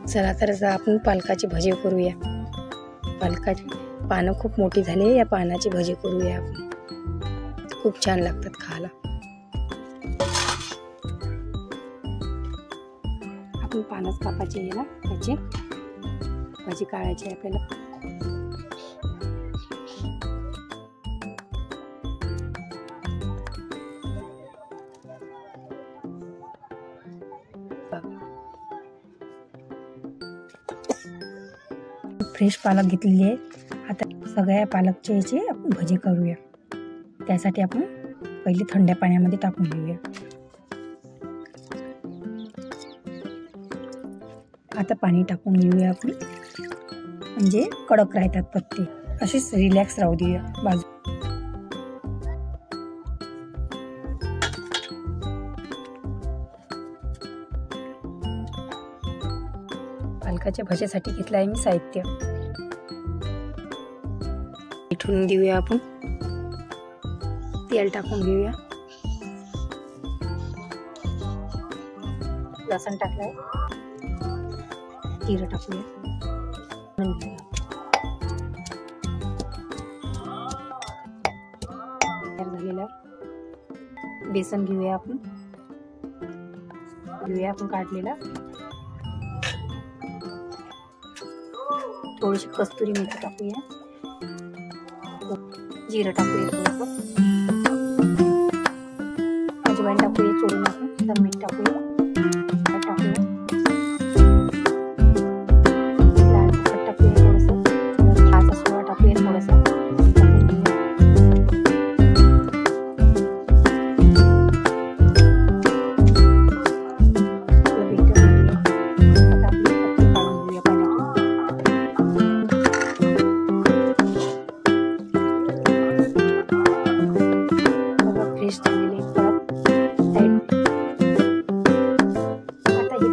चला तर आपण पालकाची भजी करूया। पालकाची पानं खूप मोठी झाली, या पानाची भजी करूया आपण। खूप छान लागतात खायला। आपण पानच कापायची आहे ना, त्याची भजी काढायची आपल्याला। फ्रेश पालक घेतलेली आहे। आता सगळ्या पालकची याची आपण भजी करूया। त्यासाठी आपण पहिले थंड्या पाण्यामध्ये टाकून घेऊया। आता पाणी टाकून घेऊया आपण, म्हणजे कडक राहतात पत्ते। अशीच रिलॅक्स राहू देऊया बाजू। पालकाच्या भजीसाठी घेतलं आहे मी साहित्य। ठेवून देऊया आपण, तेल टाकून घेऊया। लसूण टाकलाय, जिरं टाकूया, झालेला बेसन घेऊया आपण, काढलेला। थोडीशी कस्तुरी मेथी टाकूया, जिरं टाकूया, थोडंसं अजवाईन टाकूया, चोळून आपण मीठ टाकूया, लाल तिखट टाकूया, थोडंसं खायचा सोडा टाकूया, थोडंसं फ्रेश झालेले परत आता हे